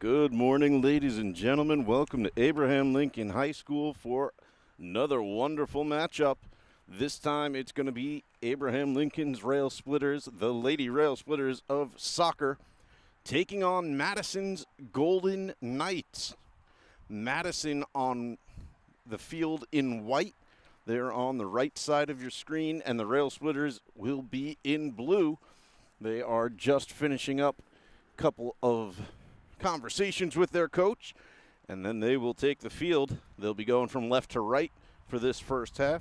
Good morning, ladies and gentlemen. Welcome to Abraham Lincoln High School for another wonderful matchup. This time it's going to be Abraham Lincoln's Railsplitters, the Lady Railsplitters of soccer, taking on Madison's Golden Knights. Madison on the field in white. They're on the right side of your screen, and the Railsplitters will be in blue. They are just finishing up a couple of conversations with their coach, and then they will take the field. They'll be going from left to right for this first half.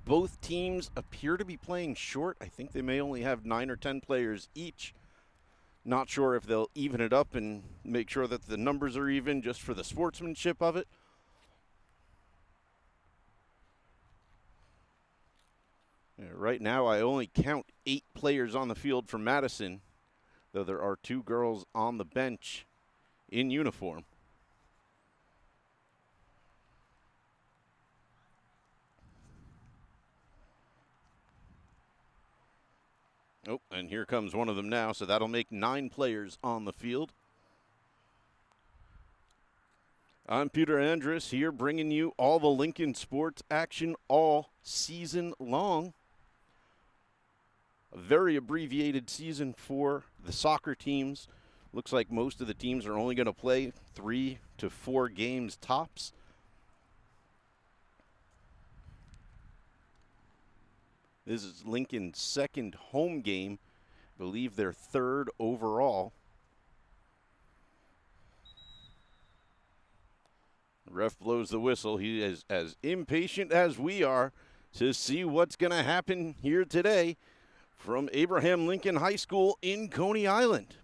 Both teams appear to be playing short. I think they may only have 9 or 10 players each. Not sure if they'll even it up and make sure that the numbers are even just for the sportsmanship of it. Right now, I only count 8 players on the field for Madison, though there are 2 girls on the bench in uniform. Oh, and here comes one of them now, so that'll make 9 players on the field. I'm Peter Andrus here bringing you all the Lincoln sports action all season long. A very abbreviated season for the soccer teams. Looks like most of the teams are only going to play 3 to 4 games tops. This is Lincoln's second home game. I believe their 3rd overall. The ref blows the whistle. He is as impatient as we are to see what's going to happen here today from Abraham Lincoln High School in Coney Island.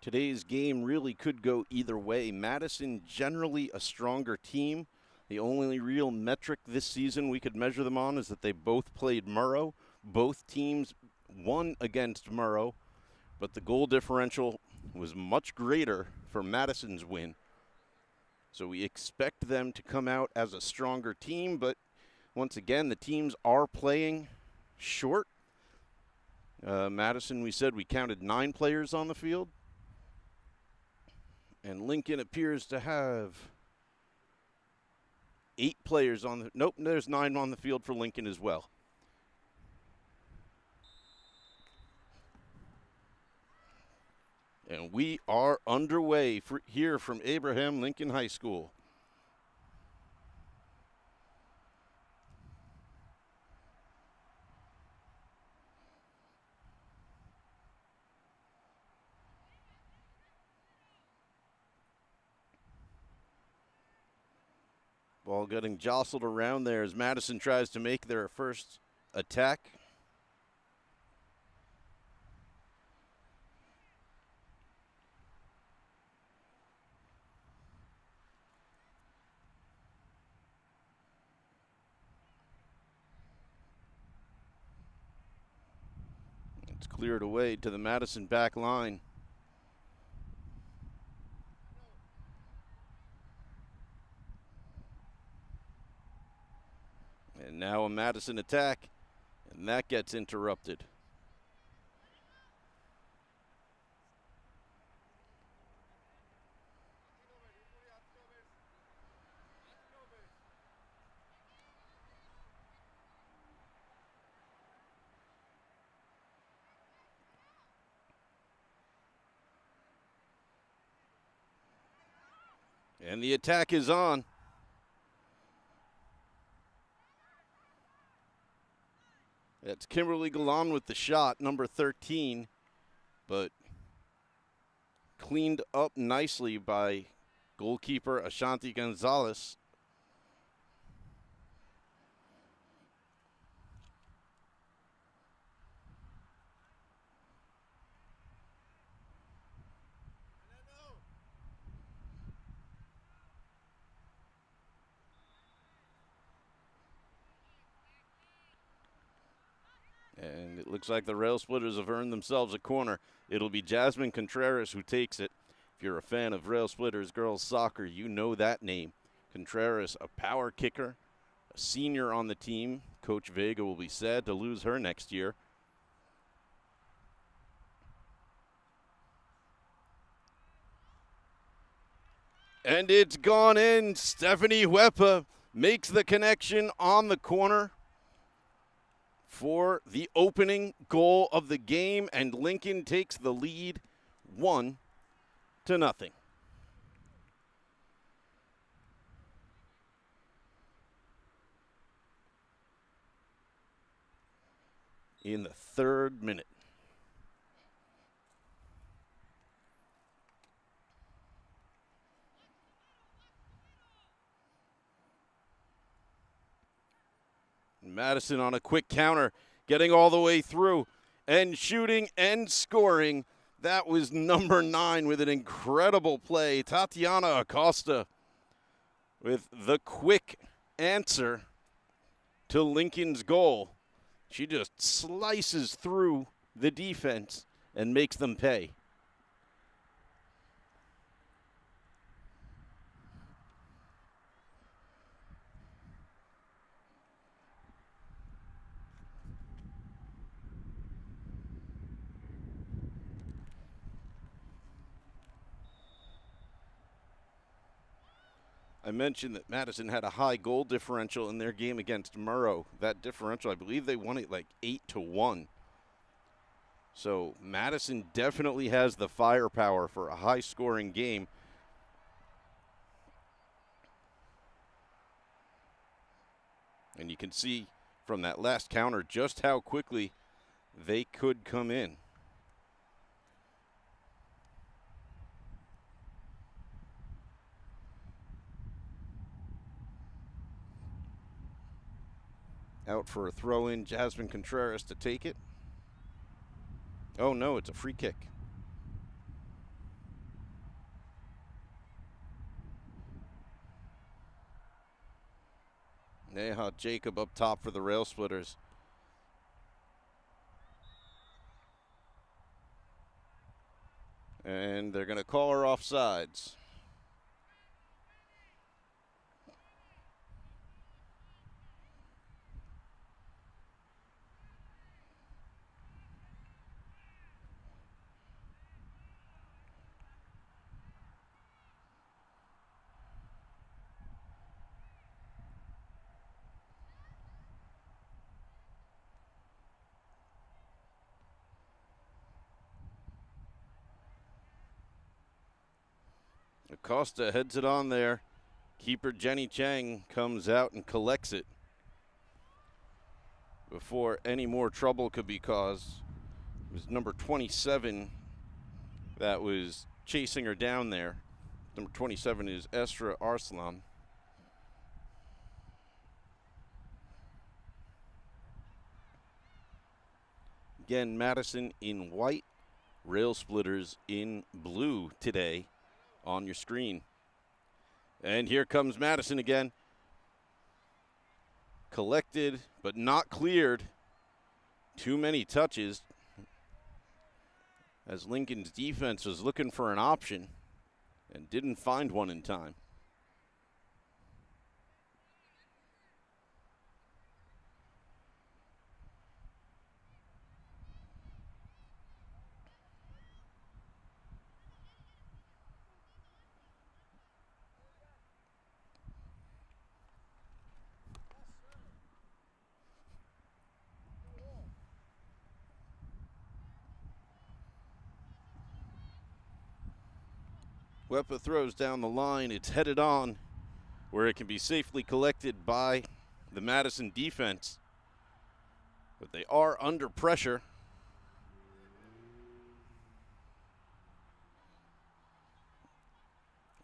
Today's game really could go either way. Madison, generally a stronger team. The only real metric this season we could measure them on is that they both played Murrow. Both teams won against Murrow, but the goal differential was much greater for Madison's win. So we expect them to come out as a stronger team, but once again, the teams are playing short. Madison, we said we counted 9 players on the field. And Lincoln appears to have 8 players on the... Nope, there's 9 on the field for Lincoln as well. And we are underway here from Abraham Lincoln High School. Ball getting jostled around there as Madison tries to make their first attack. It's cleared away to the Madison back line. And now a Madison attack, and that gets interrupted. And the attack is on. It's Kimberly Galan with the shot, number 13, but cleaned up nicely by goalkeeper Ashanti Gonzalez. And it looks like the Railsplitters have earned themselves a corner. It'll be Jasmine Contreras who takes it. If you're a fan of Railsplitters girls soccer, you know that name. Contreras, a power kicker, a senior on the team. Coach Vega will be sad to lose her next year. And it's gone in. Stephanie Huepa makes the connection on the corner for the opening goal of the game, and Lincoln takes the lead 1-0. In the 3rd minute. Madison on a quick counter, getting all the way through and shooting and scoring. That was number 9 with an incredible play. Tatiana Acosta with the quick answer to Lincoln's goal. She just slices through the defense and makes them pay. I mentioned that Madison had a high goal differential in their game against Murrow. That differential, I believe they won it like 8-1. So Madison definitely has the firepower for a high-scoring game. And you can see from that last counter just how quickly they could come in. Out for a throw-in, Jasmine Contreras to take it. Oh, no, it's a free kick. Neha Jacob up top for the Railsplitters. And they're going to call her offsides. Acosta heads it on there. Keeper Jenny Chang comes out and collects it before any more trouble could be caused. It was number 27 that was chasing her down there. Number 27 is Estra Arslan. Again, Madison in white, Railsplitters in blue today on your screen. And here comes Madison again. Collected, but not cleared. Too many touches as Lincoln's defense was looking for an option and didn't find one in time. Wepa throws down the line. It's headed on where it can be safely collected by the Madison defense. But they are under pressure.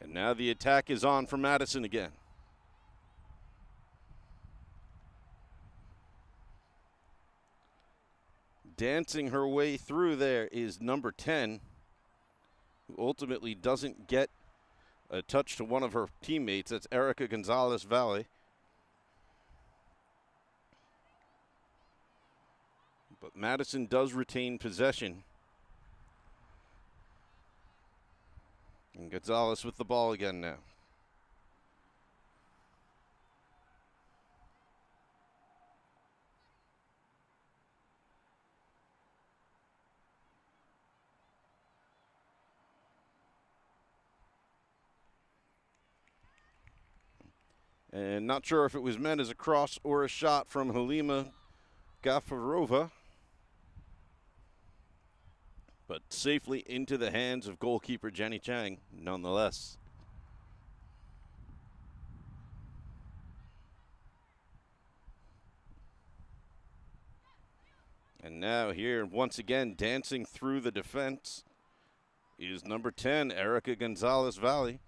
And now the attack is on for Madison again. Dancing her way through there is number 10, who ultimately doesn't get a touch to one of her teammates. That's Erica Gonzalez-Valle. But Madison does retain possession. And Gonzalez with the ball again now. And not sure if it was meant as a cross or a shot from Halima Gafarova, but safely into the hands of goalkeeper Jenny Chang, nonetheless. And now here, once again, dancing through the defense is number 10, Erica Gonzalez-Valle.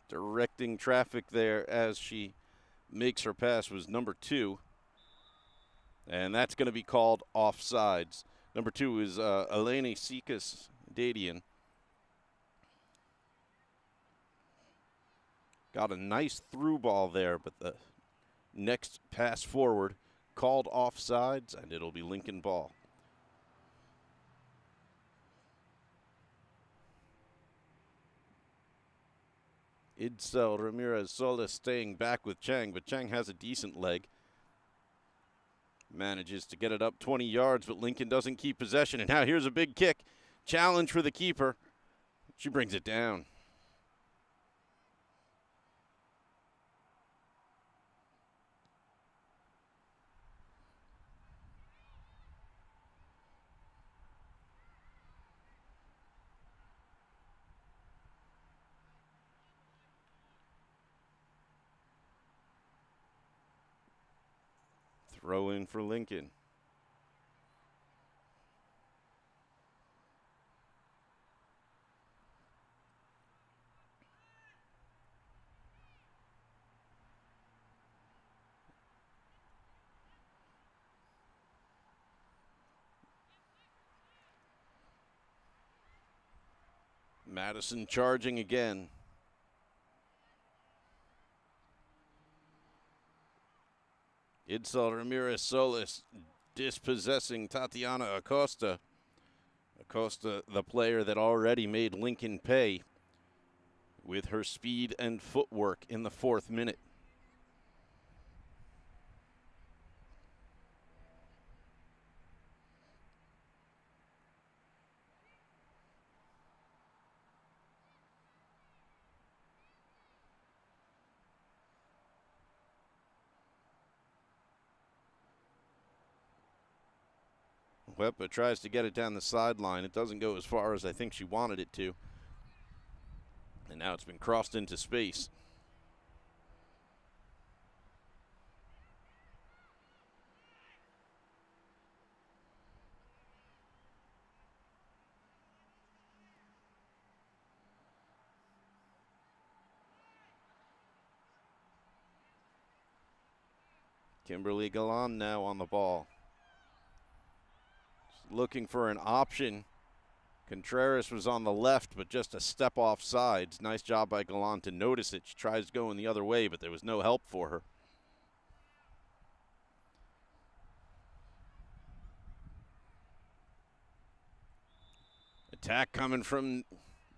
Directing traffic there as she makes her pass was number 2. And that's going to be called offsides. Number 2 is Eleni Sikas Dadian. Got a nice through ball there, but the next pass forward called offsides, and it'll be Lincoln ball. Idsel Ramirez Solis staying back with Chang, but Chang has a decent leg. Manages to get it up 20 yards, but Lincoln doesn't keep possession. And now here's a big kick. Challenge for the keeper. She brings it down. Throw in for Lincoln. Madison charging again. Idsel Ramirez Solis dispossessing Tatiana Acosta. Acosta, the player that already made Lincoln pay with her speed and footwork in the 4th minute. Wepa tries to get it down the sideline. It doesn't go as far as I think she wanted it to. And now it's been crossed into space. Kimberly Galan now on the ball. Looking for an option. Contreras was on the left, but just a step off sides. Nice job by Galan to notice it. She tries going the other way, but there was no help for her. Attack coming from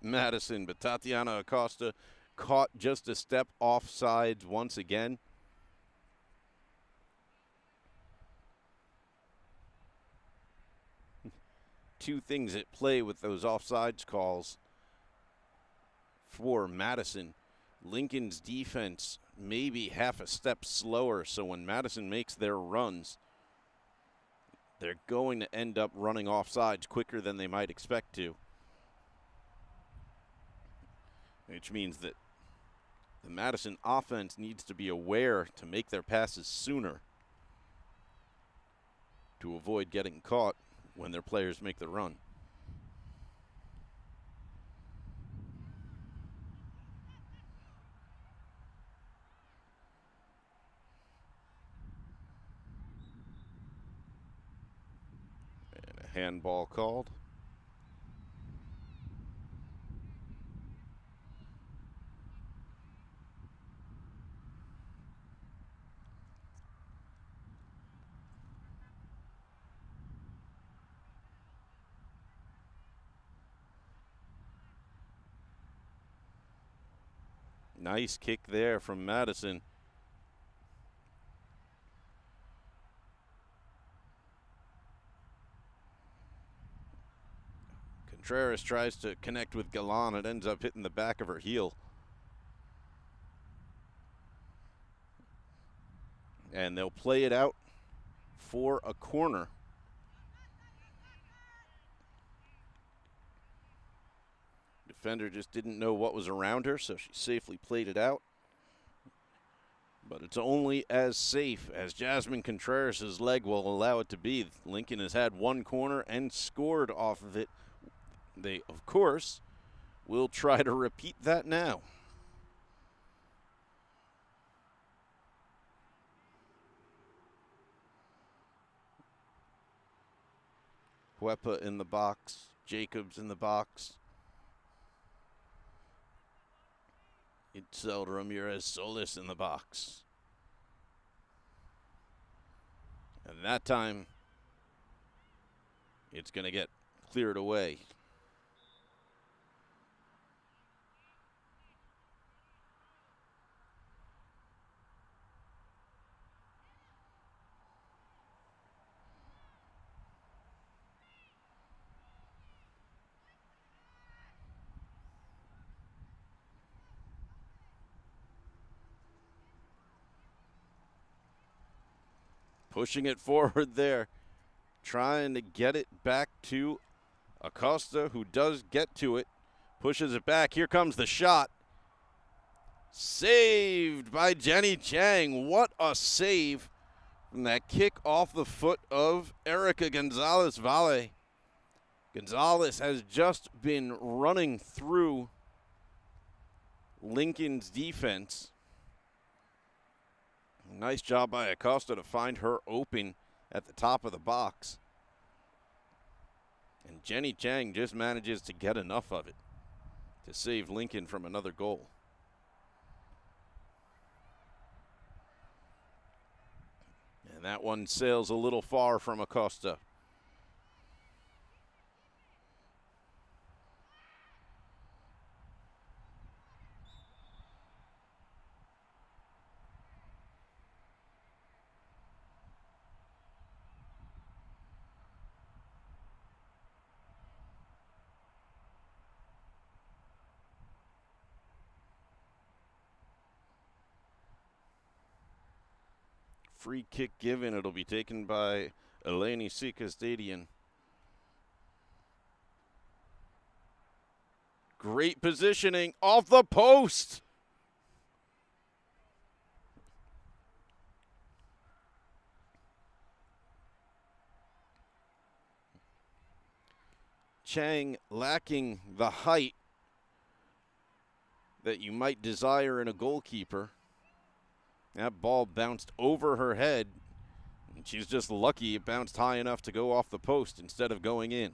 Madison, but Tatiana Acosta caught just a step off sides once again. Two things at play with those offsides calls. for Madison. Lincoln's defense maybe half a step slower, so when Madison makes their runs, they're going to end up running off sides quicker than they might expect to, which means that the Madison offense needs to be aware to make their passes sooner to avoid getting caught when their players make the run. And a handball called. Nice kick there from Madison. Contreras tries to connect with Galan. It ends up hitting the back of her heel. And they'll play it out for a corner. Defender just didn't know what was around her, so she safely played it out. But it's only as safe as Jasmine Contreras' leg will allow it to be. Lincoln has had one corner and scored off of it. They, of course, will try to repeat that now. Huepa in the box, Jacobs in the box. Itzel Ramirez Solis in the box. And that time, it's going to get cleared away. Pushing it forward there, trying to get it back to Acosta, who does get to it, pushes it back. Here comes the shot. Saved by Jenny Chang. What a save from that kick off the foot of Erica Gonzalez Valle. Gonzalez has just been running through Lincoln's defense. Nice job by Acosta to find her open at the top of the box. And Jenny Chang just manages to get enough of it to save Lincoln from another goal. And that one sails a little far from Acosta. Free kick given. It'll be taken by Eleni Sikastadian. Great positioning off the post. Chang lacking the height that you might desire in a goalkeeper. That ball bounced over her head, and she's just lucky it bounced high enough to go off the post instead of going in.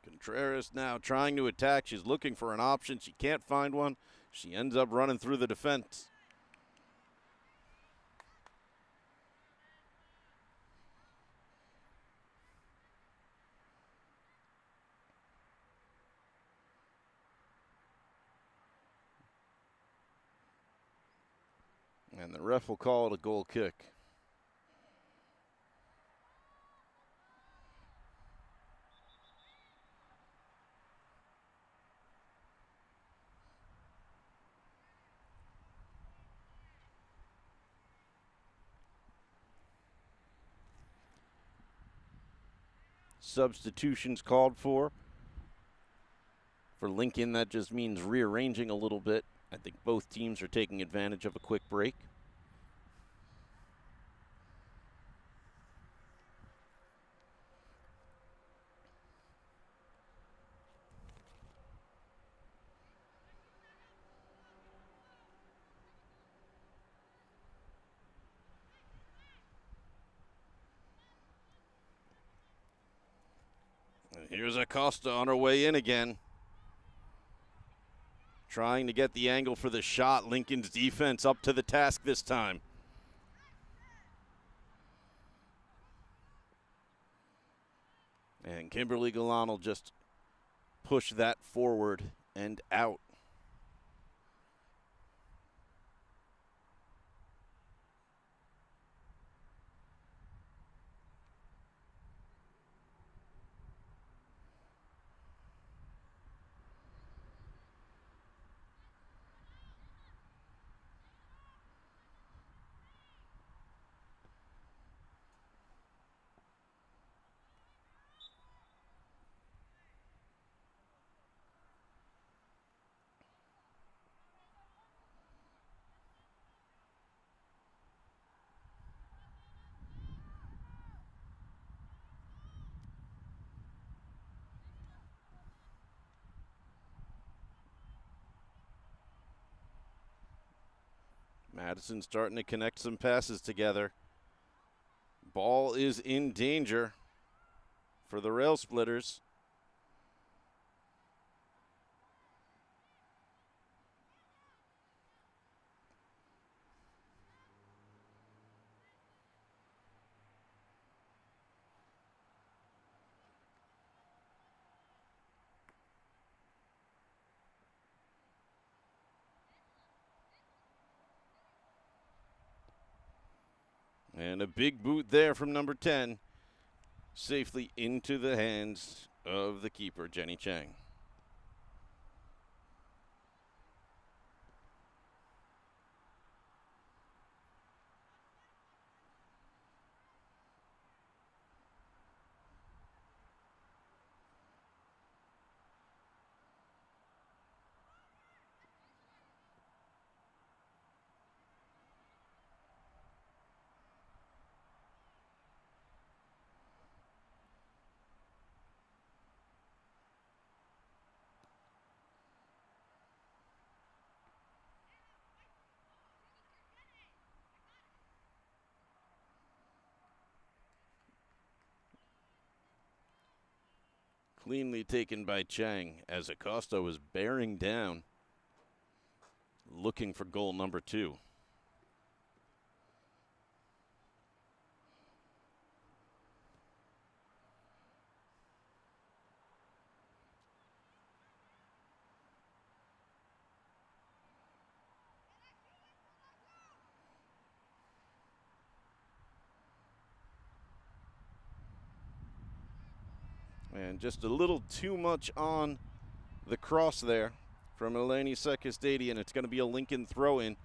Contreras now trying to attack. She's looking for an option. She can't find one. She ends up running through the defense. And the ref will call it a goal kick. Substitutions called for. For Lincoln, that just means rearranging a little bit. I think both teams are taking advantage of a quick break. And here's Acosta on her way in again. Trying to get the angle for the shot. Lincoln's defense up to the task this time. And Kimberly Galan will just push that forward and out. Madison starting to connect some passes together. Ball is in danger for the Railsplitters. And a big boot there from number 10, safely into the hands of the keeper, Jenny Chang. Cleanly taken by Chang as Acosta was bearing down, looking for goal number 2. And just a little too much on the cross there from Eleni Sekistadian. It's going to be a Lincoln throw-in.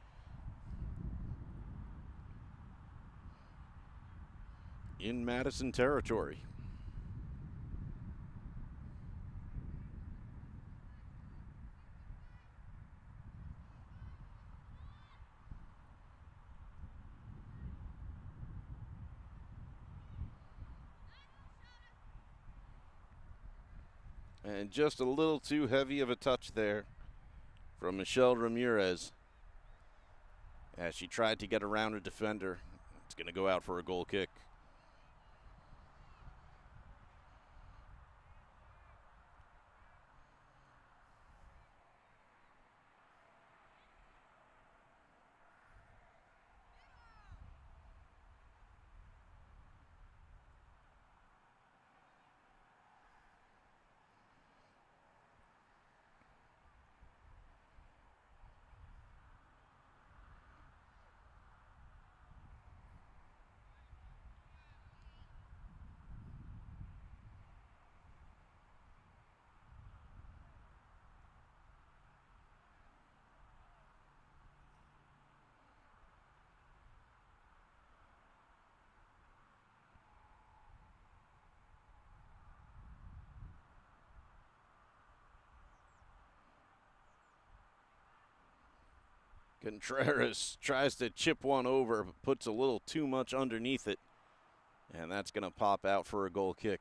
In Madison territory. And just a little too heavy of a touch there from Michelle Ramirez as she tried to get around a defender. It's going to go out for a goal kick. Contreras tries to chip one over, but puts a little too much underneath it. And that's going to pop out for a goal kick.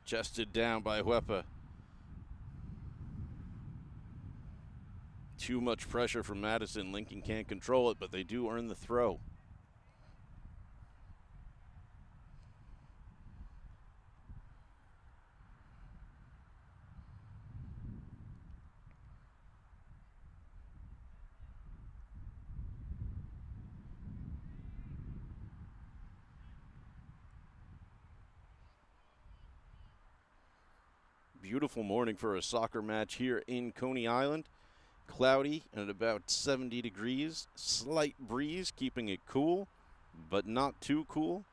Chested down by Huepa. Too much pressure from Madison. Lincoln can't control it, but they do earn the throw. Beautiful morning for a soccer match here in Coney Island. Cloudy and at about 70 degrees. Slight breeze, keeping it cool, but not too cool.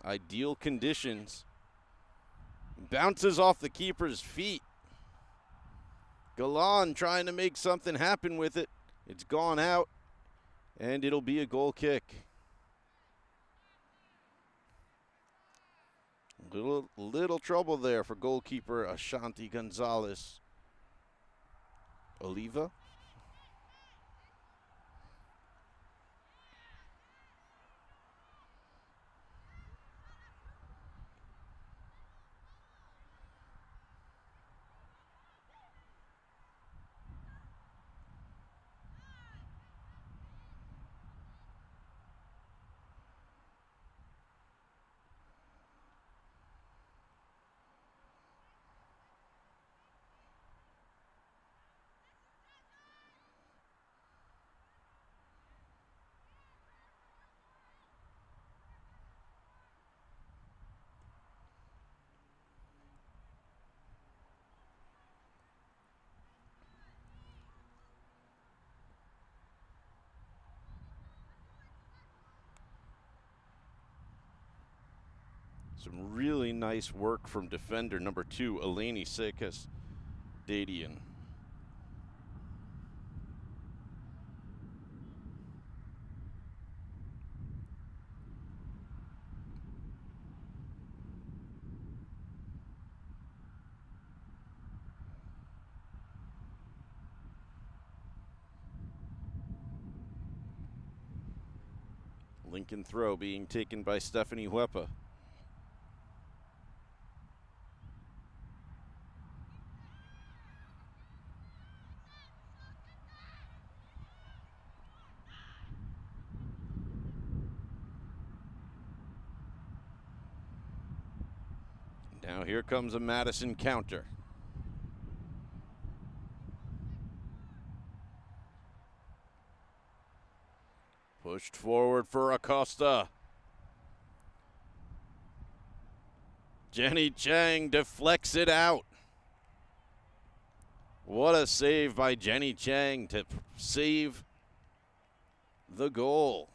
Ideal conditions. Bounces off the keeper's feet. Galan trying to make something happen with it. It's gone out, and it'll be a goal kick. Little trouble there for goalkeeper Ashanti Gonzalez. Oliva. Some really nice work from defender number 2, Eleni Sekas Dadian. Lincoln throw being taken by Stephanie Huepa. Now here comes a Madison counter. Pushed forward for Acosta. Jenny Chang deflects it out. What a save by Jenny Chang to save the goal.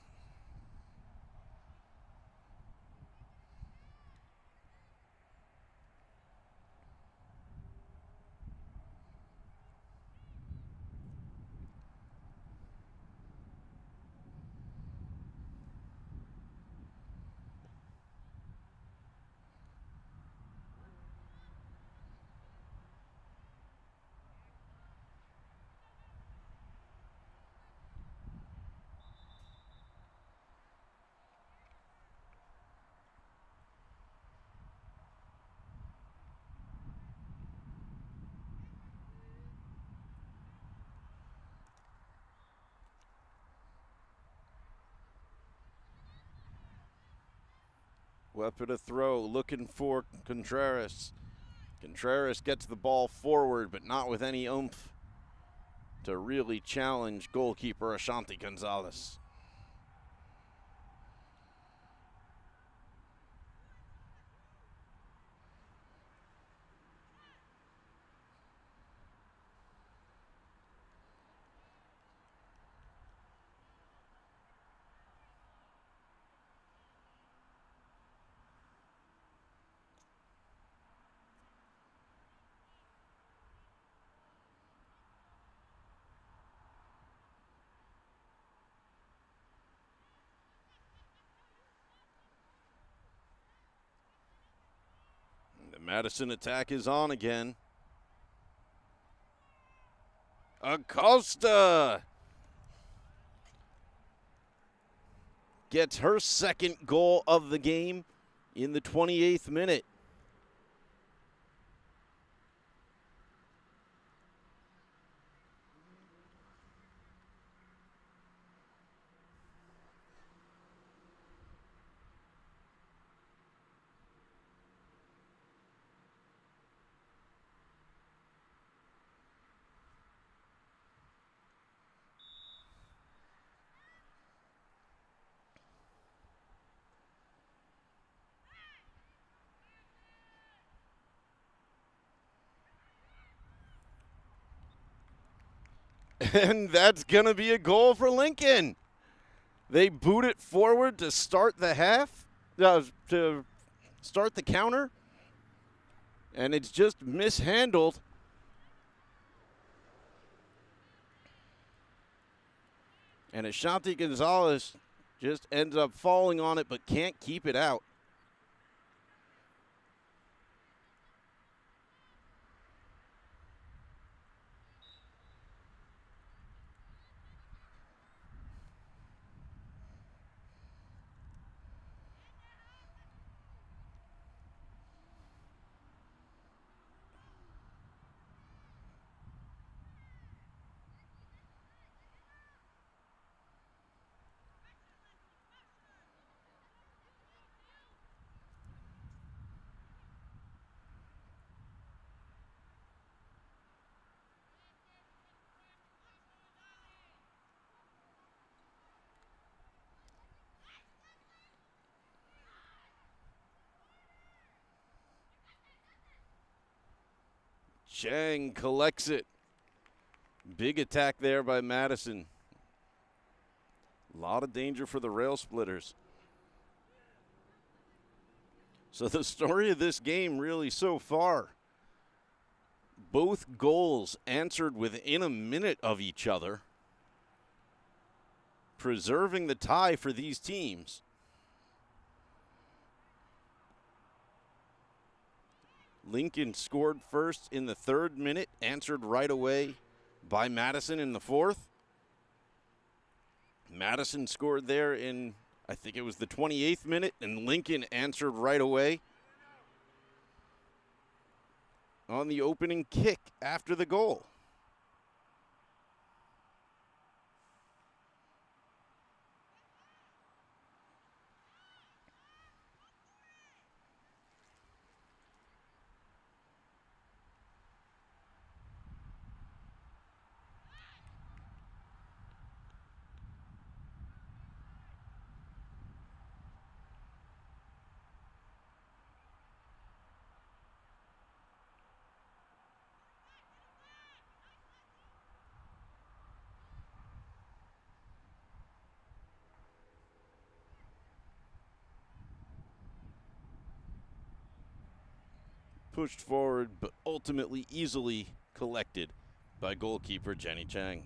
Weapon to throw, looking for Contreras. Contreras gets the ball forward, but not with any oomph to really challenge goalkeeper Ashanti Gonzalez. Madison attack is on again. Acosta gets her second goal of the game in the 28th minute. And that's going to be a goal for Lincoln. They boot it forward to start the half, to start the counter, and it's just mishandled. And Ashanti Gonzalez just ends up falling on it but can't keep it out. Chang collects it. Big attack there by Madison. A lot of danger for the Railsplitters. So the story of this game really so far, both goals answered within a minute of each other, preserving the tie for these teams. Lincoln scored first in the 3rd minute, answered right away by Madison in the 4th. Madison scored there in, I think it was the 28th minute, and Lincoln answered right away on the opening kick after the goal. Pushed forward, but ultimately easily collected by goalkeeper Jenny Chang.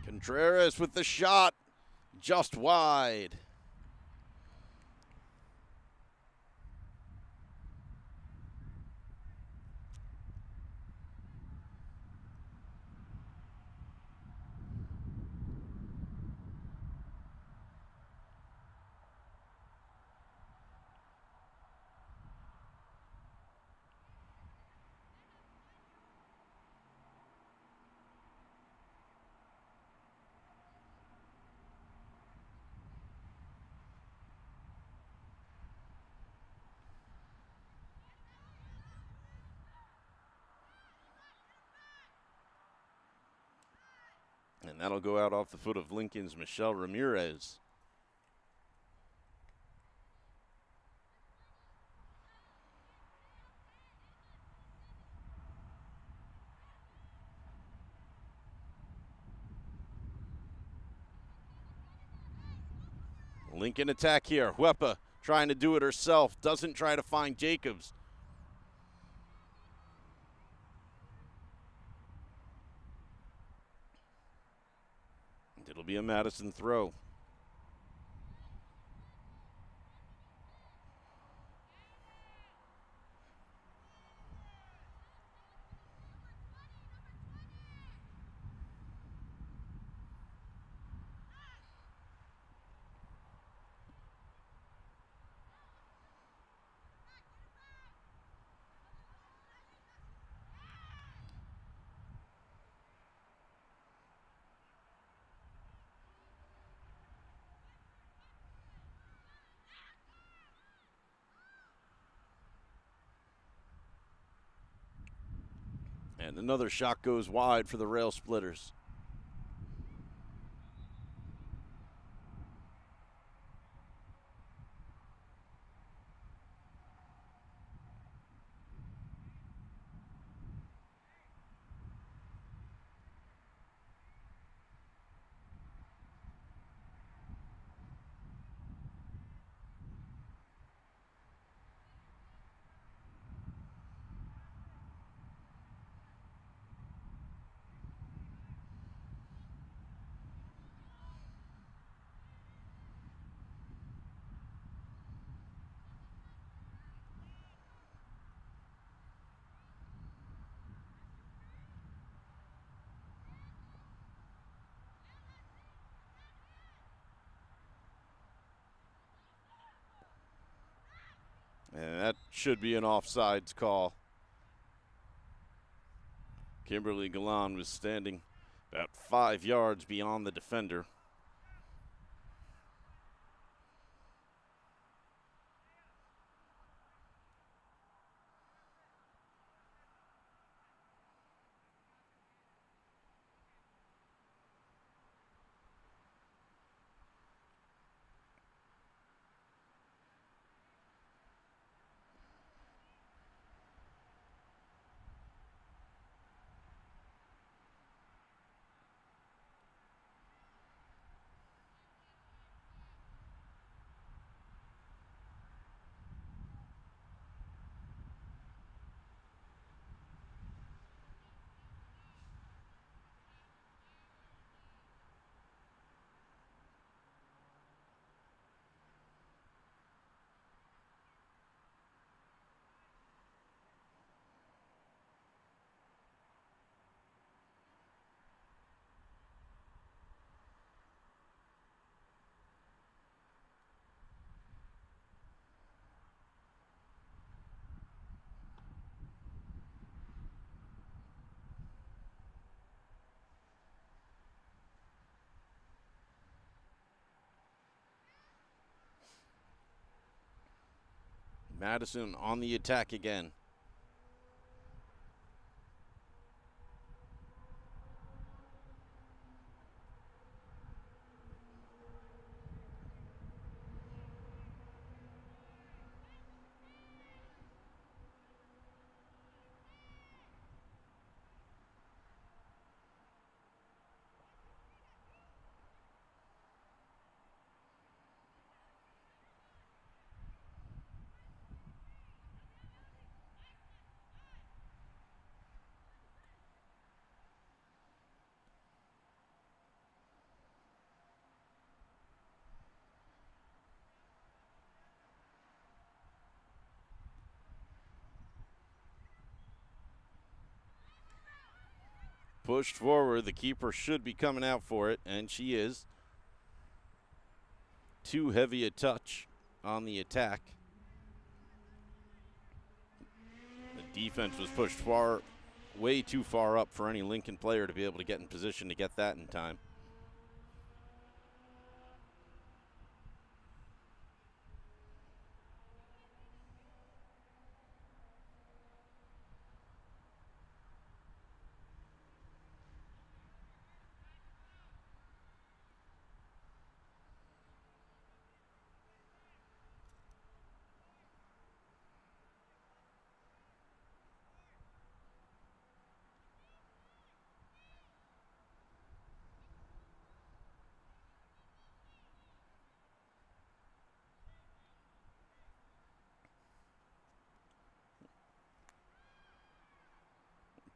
Contreras with the shot, just wide. And that'll go out off the foot of Lincoln's Michelle Ramirez. Lincoln attack here. Huepa trying to do it herself. Doesn't try to find Jacobs. It'll be a Madison throw. And another shot goes wide for the Railsplitters. And that should be an offsides call. Kimberly Galan was standing about 5 yards beyond the defender. Madison on the attack again. Pushed forward. The keeper should be coming out for it, and she is. Too heavy a touch on the attack. The defense was pushed way too far up for any Lincoln player to be able to get in position to get that in time.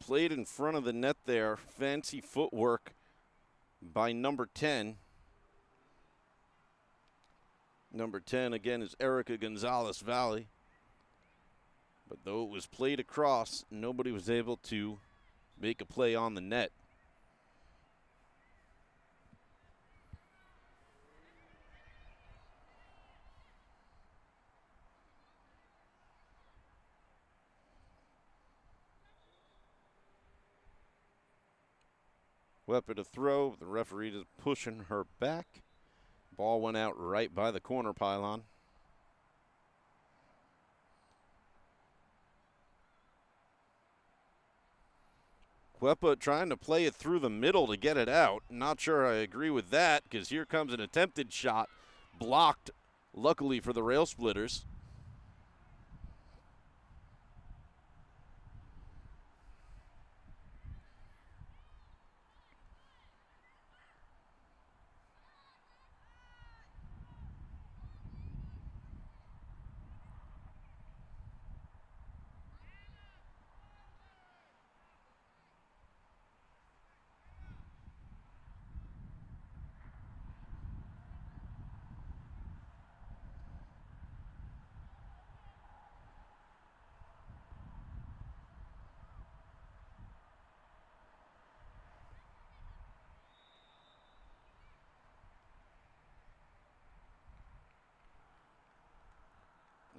played in front of the net there. Fancy footwork by number 10. Number 10, again, is Erica Gonzalez-Valley. But though it was played across, nobody was able to make a play on the net. Weapon to throw. The referee is pushing her back. Ball went out right by the corner pylon. Huepa trying to play it through the middle to get it out. Not sure I agree with that, because here comes an attempted shot. Blocked, luckily for the Railsplitters.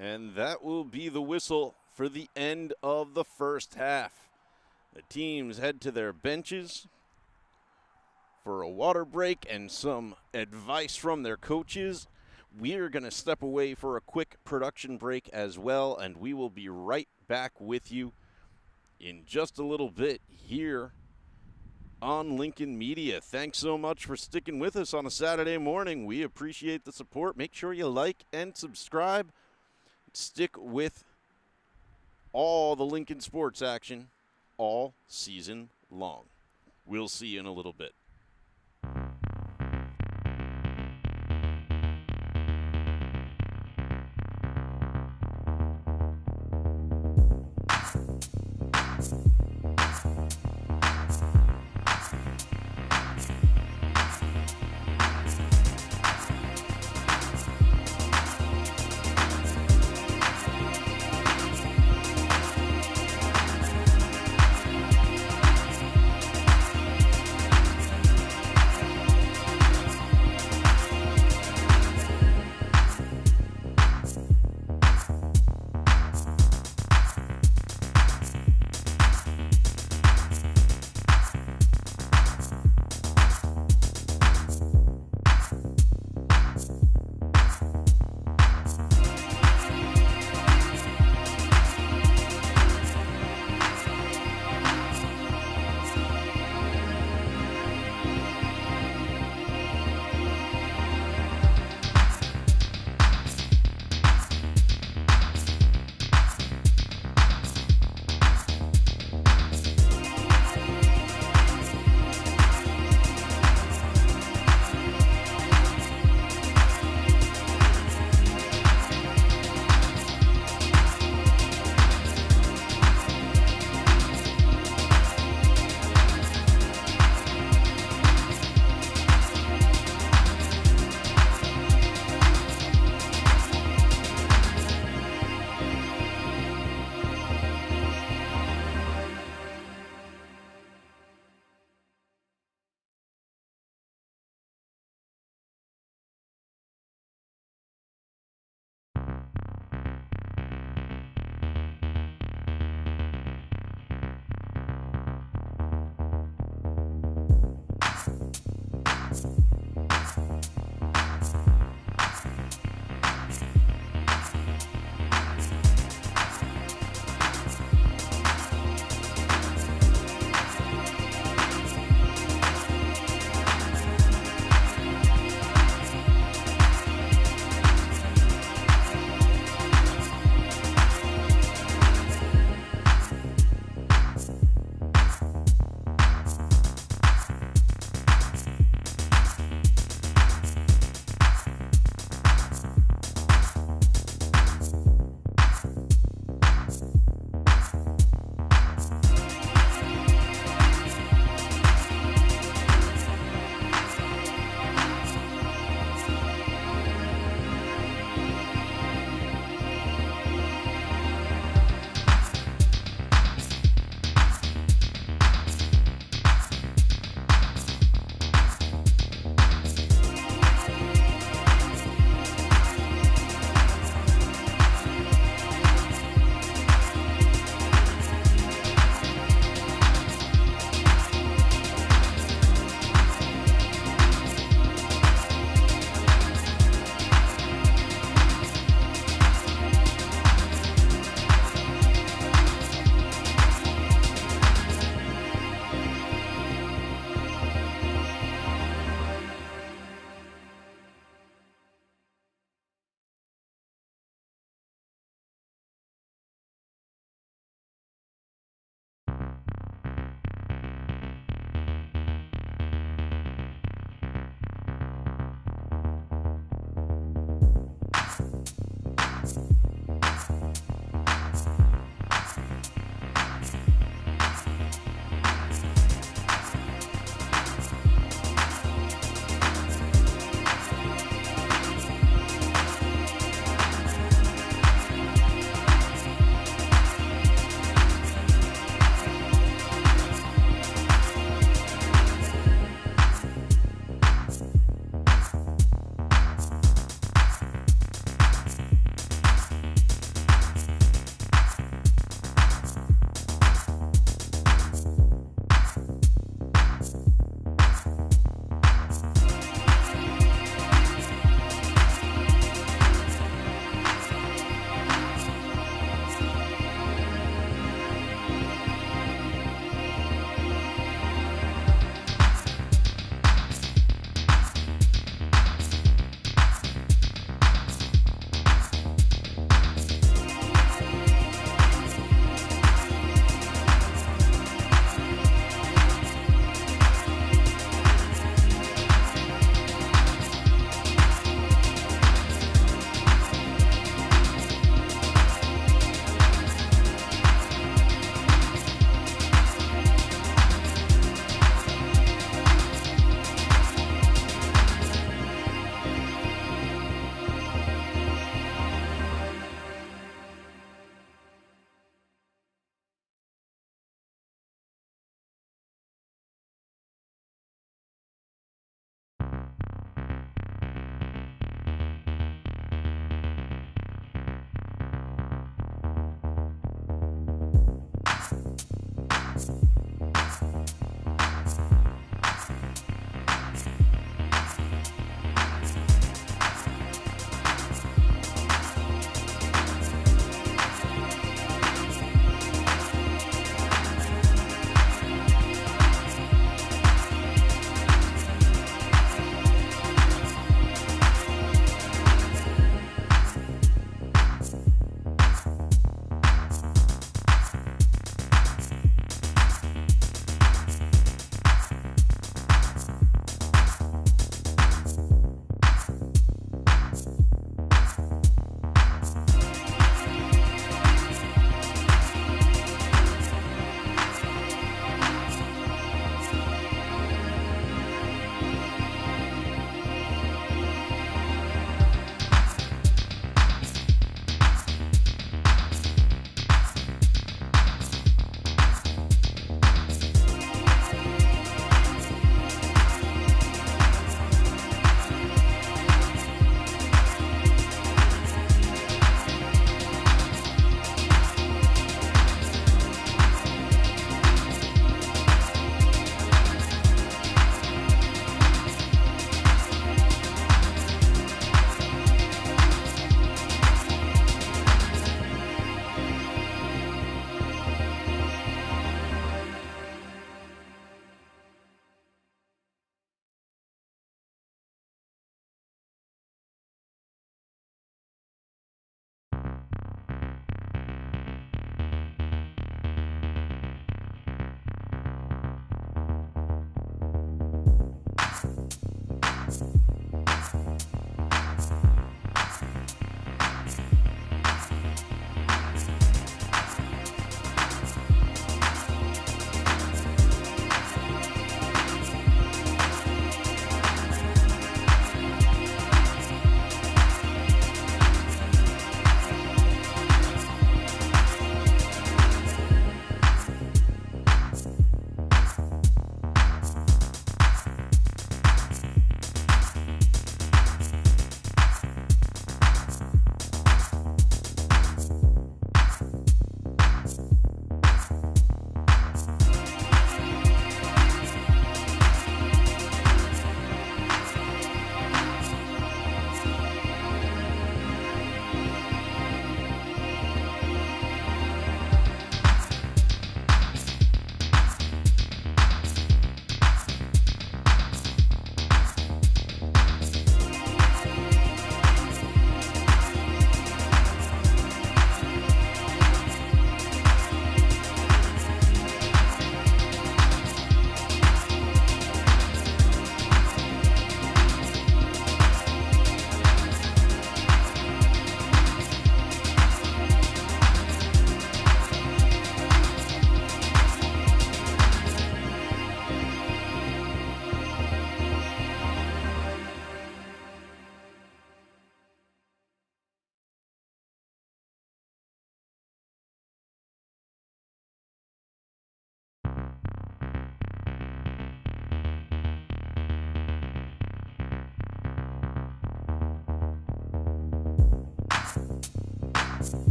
And that will be the whistle for the end of the first half. The teams head to their benches for a water break and some advice from their coaches. We are going to step away for a quick production break as well, and we will be right back with you in just a little bit here on Lincoln Media. Thanks so much for sticking with us on a Saturday morning. We appreciate the support. Make sure you like and subscribe. Stick with all the Lincoln sports action all season long. We'll see you in a little bit.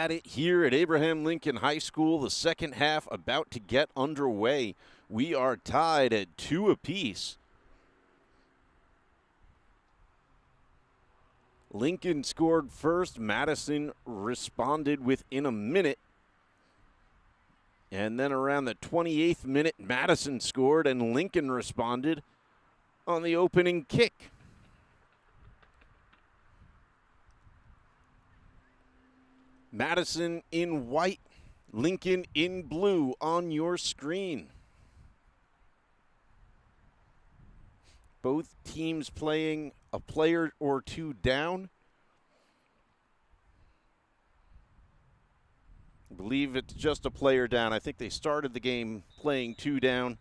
at it here at Abraham Lincoln High School. The second half about to get underway. We are tied at 2 apiece. Lincoln scored first. Madison responded within a minute. And then around the 28th minute, Madison scored and Lincoln responded on the opening kick. Madison in white, Lincoln in blue on your screen. Both teams playing a player or two down. I believe it's just a player down. I think they started the game playing 2 down,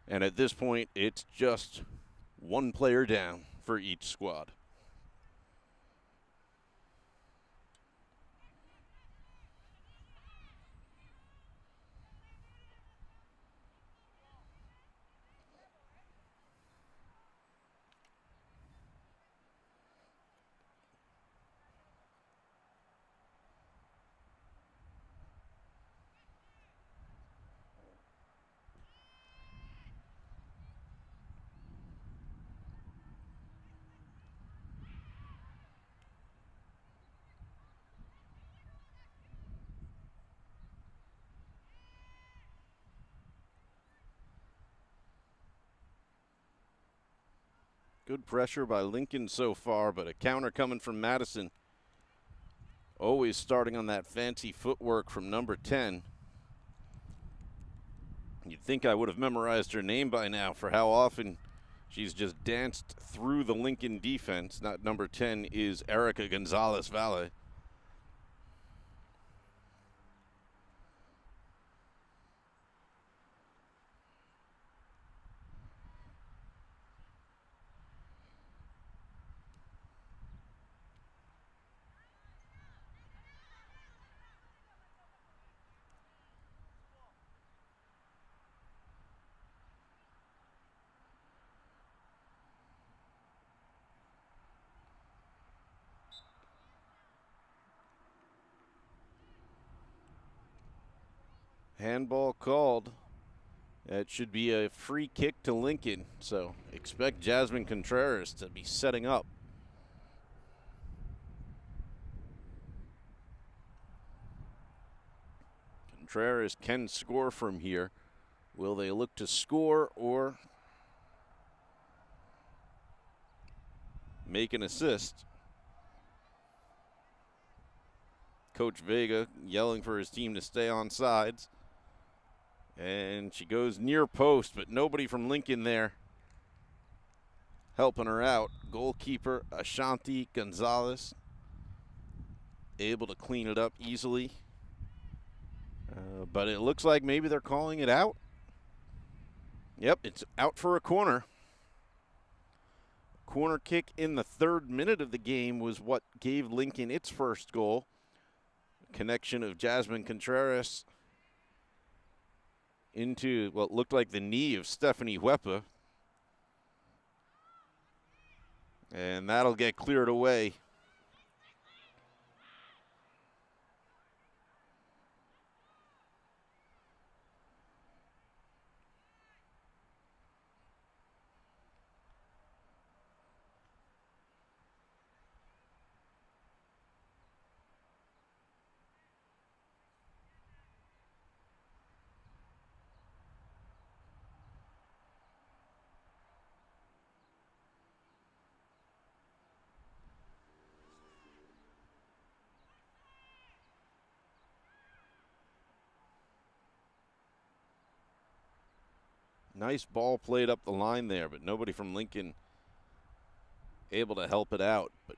and at this point, it's just 1 player down for each squad. Good pressure by Lincoln so far, but a counter coming from Madison. Always starting on that fancy footwork from number 10. You'd think I would have memorized her name by now for how often she's just danced through the Lincoln defense. Not number 10 is Erica Gonzalez-Valle. Handball called. That should be a free kick to Lincoln, so expect Jasmine Contreras to be setting up. Contreras can score from here. Will they look to score or make an assist? Coach Vega yelling for his team to stay on sides. And she goes near post, but nobody from Lincoln there helping her out. Goalkeeper Ashanti Gonzalez able to clean it up easily. But it looks like maybe they're calling it out. Yep, it's out for a corner. Corner kick in the 3rd minute of the game was what gave Lincoln its first goal. Connection of Jasmine Contreras into what looked like the knee of Stephanie Huepa. And that'll get cleared away. Nice ball played up the line there, but nobody from Lincoln able to help it out. But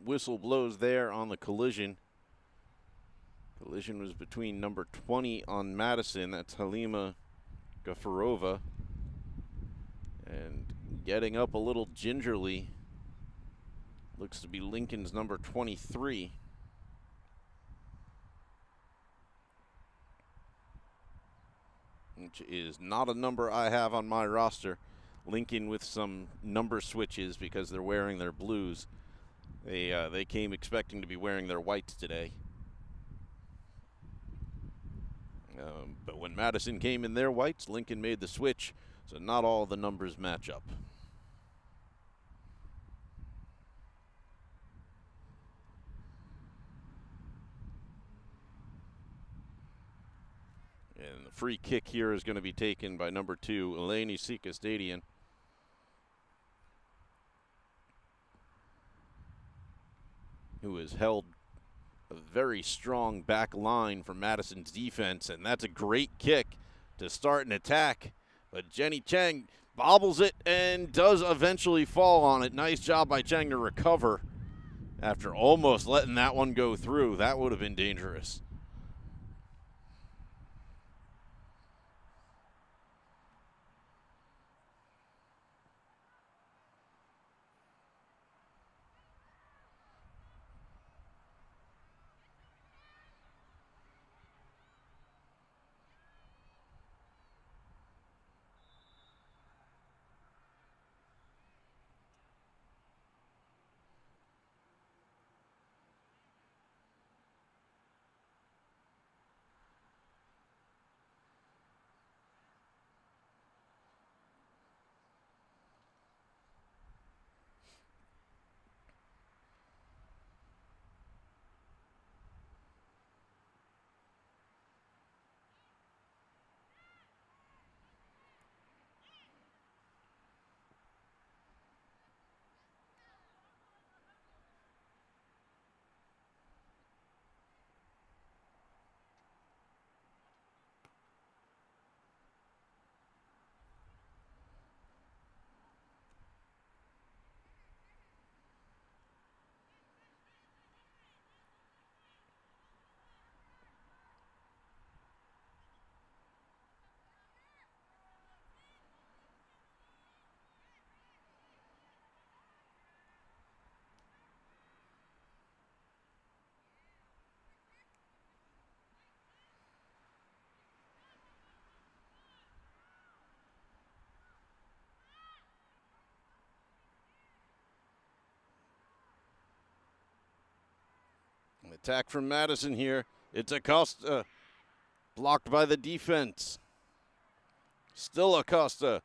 whistle blows there on the collision. Collision was between number 20 on Madison, that's Halima Gafarova, and getting up a little gingerly looks to be Lincoln's number 23. Which is not a number I have on my roster. Lincoln with some number switches because they're wearing their blues. They came expecting to be wearing their whites today. But when Madison came in their whites, Lincoln made the switch, so not all the numbers match up. And the free kick here is going to be taken by number 2, Eleni Sikastadian. Who has held a very strong back line for Madison's defense, and that's a great kick to start an attack. But Jenny Chang bobbles it and does eventually fall on it. Nice job by Chang to recover after almost letting that one go through. That would have been dangerous. An attack from Madison here. It's Acosta, blocked by the defense. Still Acosta.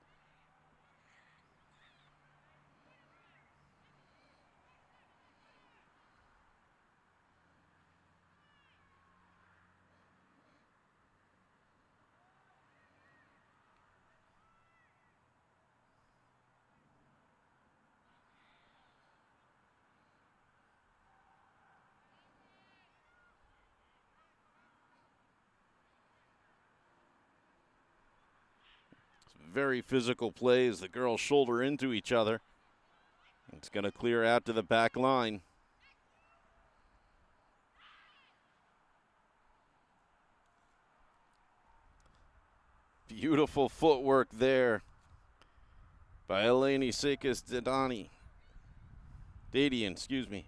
Very physical play as the girls shoulder into each other. It's going to clear out to the back line. Beautiful footwork there by Eleni Sikastadian. Excuse me.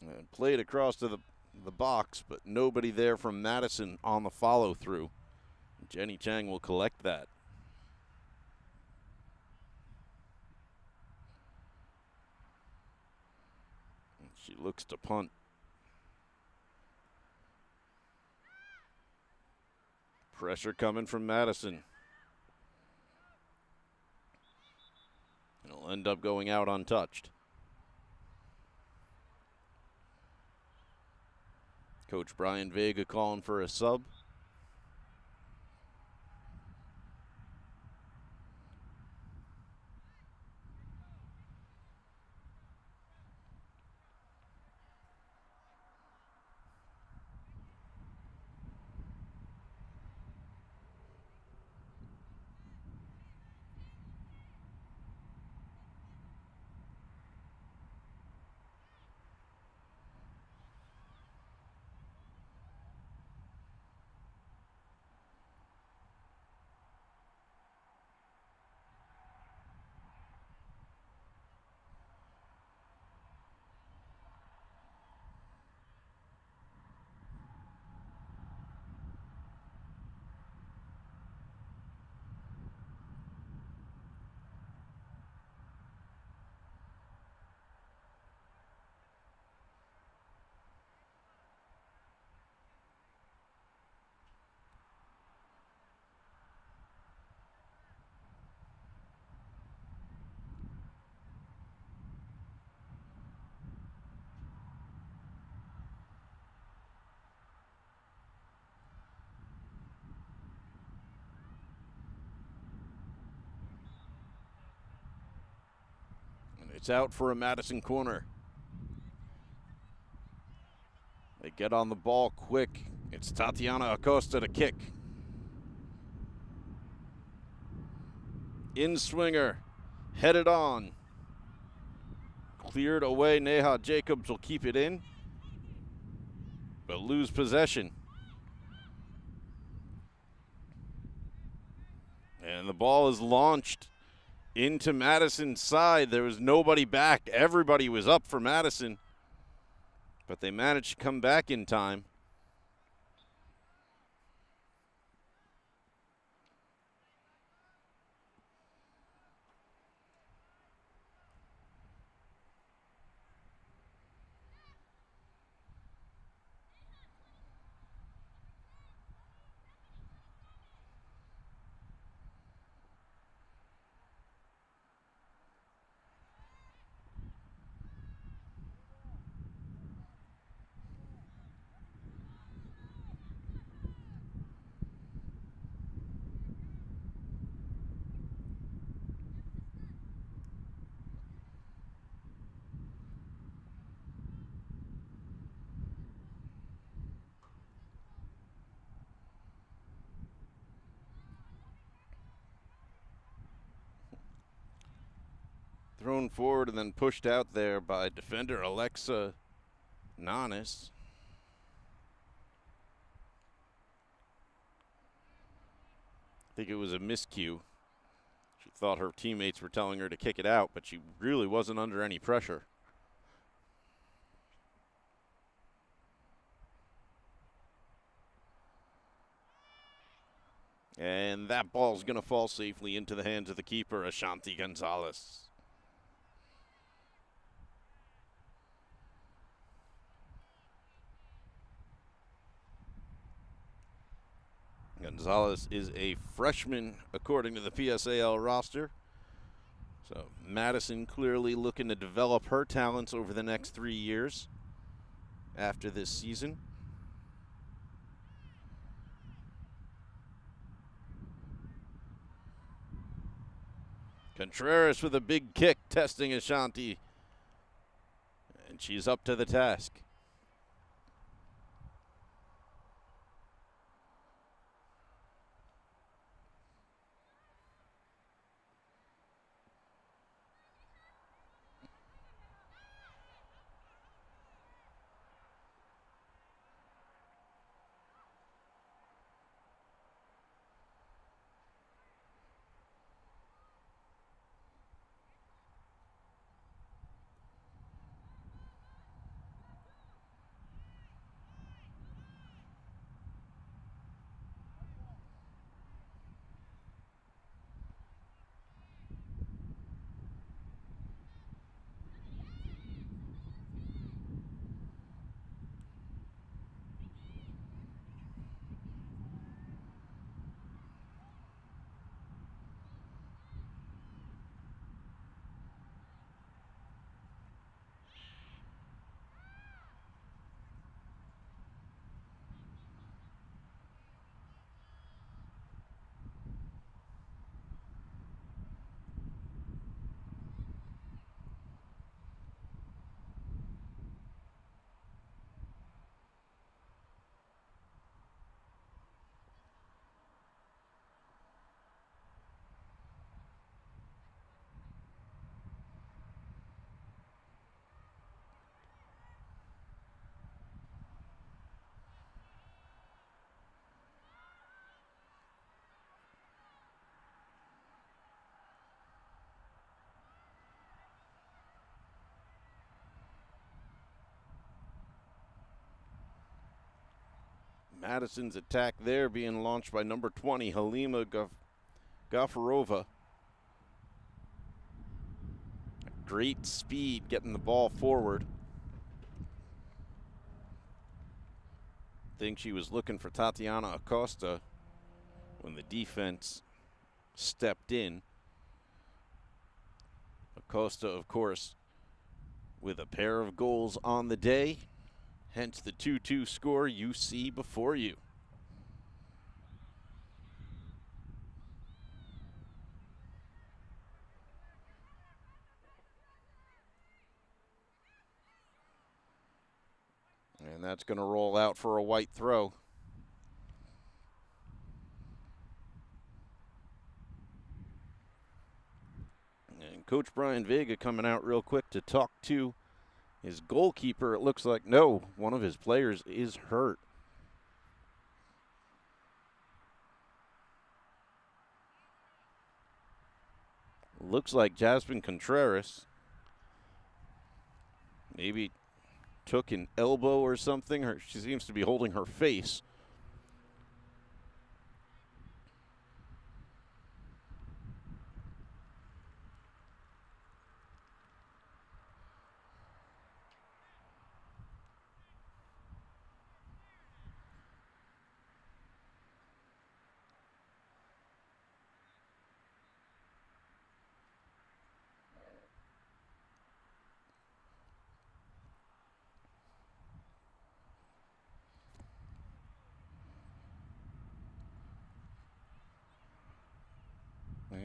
And played across to the box, but nobody there from Madison on the follow-through. Jenny Chang will collect that. She looks to punt. Pressure coming from Madison. It'll end up going out untouched. Coach Brian Vega calling for a sub. It's out for a Madison corner. They get on the ball quick. It's Tatiana Acosta to kick. In swinger, headed on. Cleared away, Neha Jacobs will keep it in, but lose possession. And the ball is launched into Madison's side. There was nobody back. Everybody was up for Madison, but they managed to come back in time. Thrown forward and then pushed out there by defender Alexa Nanis. I think it was a miscue. She thought her teammates were telling her to kick it out, but she really wasn't under any pressure. And that ball's going to fall safely into the hands of the keeper, Ashanti Gonzalez. Gonzalez is a freshman, according to the PSAL roster. So Madison clearly looking to develop her talents over the next 3 years after this season. Contreras with a big kick, testing Ashanti. And she's up to the task. Madison's attack there being launched by number 20, Halima Gafarova. Great speed getting the ball forward. Think she was looking for Tatiana Acosta when the defense stepped in. Acosta, of course, with a pair of goals on the day. Hence the 2-2 score you see before you. And that's going to roll out for a white throw. And Coach Brian Vega coming out real quick to talk to his goalkeeper. It looks like, no, one of his players is hurt. Looks like Jasmine Contreras maybe took an elbow or something. She seems to be holding her face.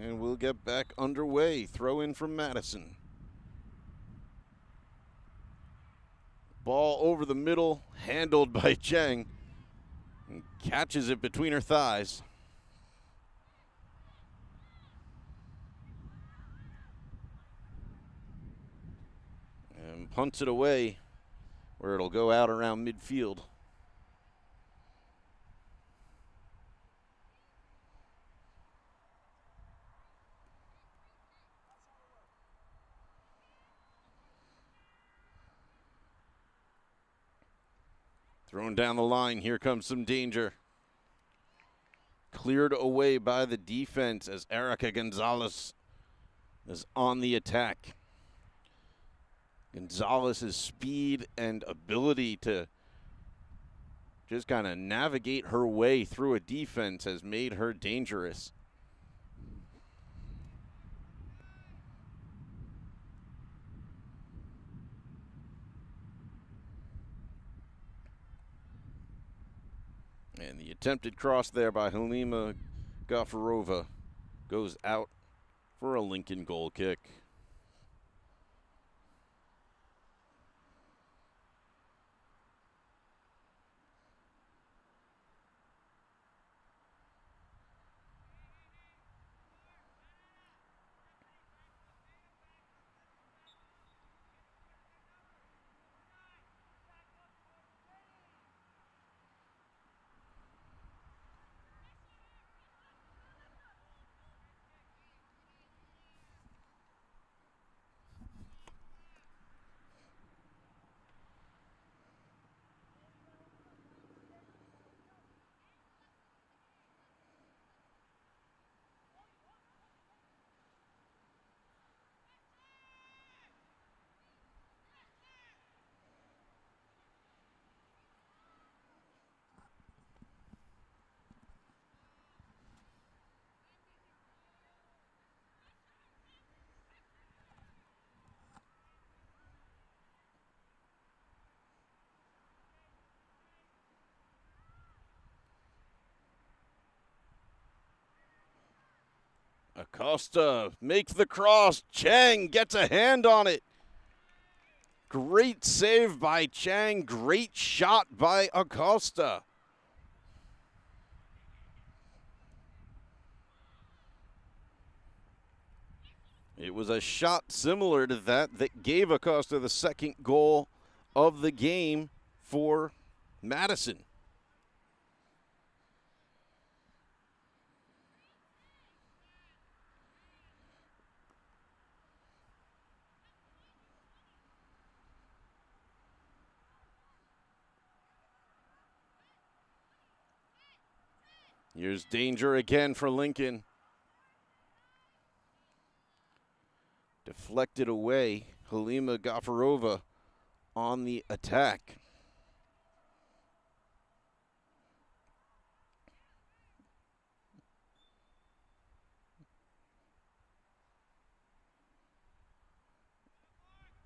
And we'll get back underway. Throw in from Madison. Ball over the middle, handled by Cheng. And catches it between her thighs. And punts it away where it'll go out around midfield. Thrown down the line, here comes some danger. Cleared away by the defense as Erica Gonzalez is on the attack. Gonzalez's speed and ability to just kind of navigate her way through a defense has made her dangerous. And the attempted cross there by Halima Gafarova goes out for a Lincoln goal kick. Acosta makes the cross. Chang gets a hand on it. Great save by Chang. Great shot by Acosta. It was a shot similar to that gave Acosta the second goal of the game for Madison. Here's danger again for Lincoln. Deflected away. Halima Gafarova on the attack.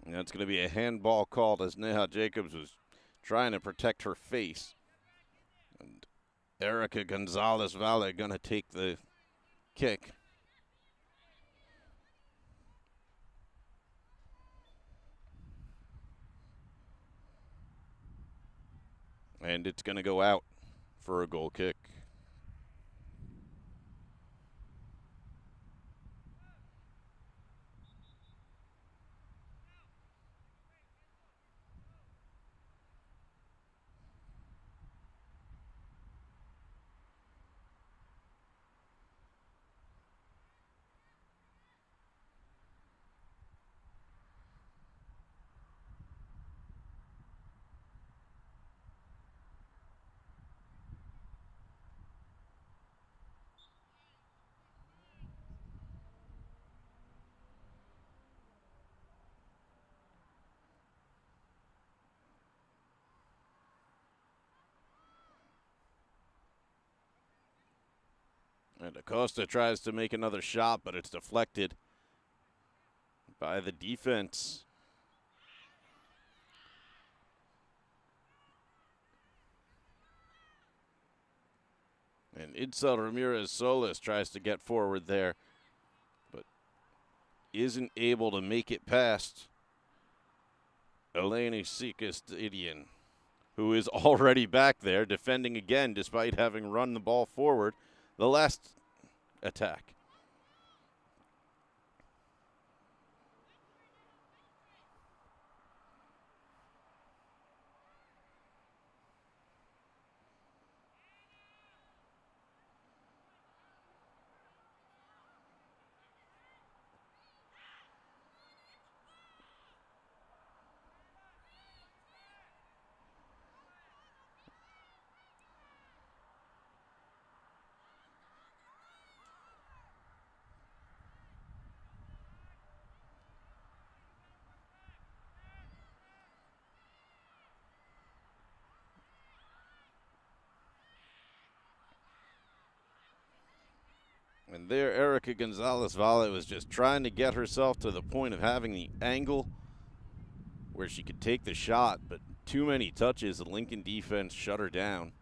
And that's going to be a handball called as Neha Jacobs was trying to protect her face. And Erica Gonzalez Valle going to take the kick. And it's going to go out for a goal kick. And Acosta tries to make another shot, but it's deflected by the defense. And Idsel Ramirez Solis tries to get forward there, but isn't able to make it past Eleni Sikastadian, who is already back there defending again despite having run the ball forward the last attack. And there, Erica Gonzalez-Valle was just trying to get herself to the point of having the angle where she could take the shot, but too many touches. The Lincoln defense shut her down.